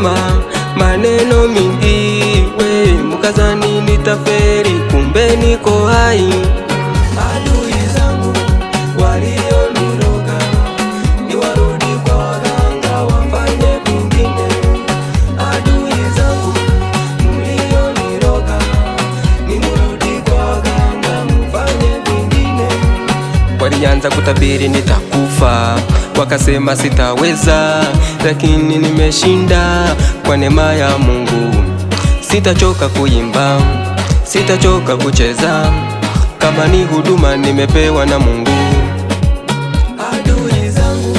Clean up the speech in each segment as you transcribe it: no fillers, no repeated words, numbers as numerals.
Walisema maneno mingi, we mkazani nitaferi, kumbe niko hai. Adui zangu walioniroga, niwarudi kwa waganga wafanye vingine. Adui zangu mlioniroga, nimurudi kwa waganga mfanye vingine. Walianza kutabiri nitakufa, wakasema sitaweza, lakini nimeshinda kwa neema ya Mungu. Sitachoka kuimba, sitachoka kucheza, kama ni huduma nimepewa na Mungu. Adui zangu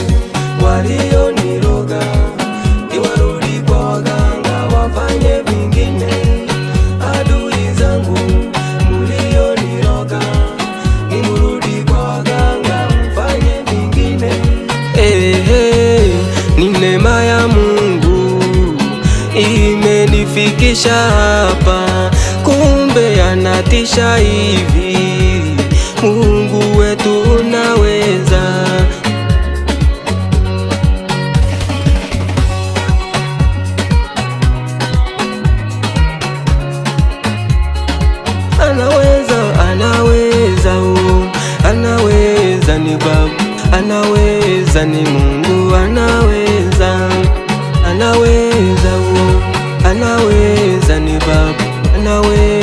walioniroga, niwarudi kwa waganga wafanye vingine. Adui zangu mlioniroga, nimurudi kwa waganga mfanye vingine. Ni neema ya Mungu imenifikisha hapa, kumbe anatisha hivi. Mungu wetu unaweza. Anaweza, anaweza, anaweza, ni Baba, anaweza, ni Mungu, anaweza, anaweza, anaweza, ni Baba, anaweza.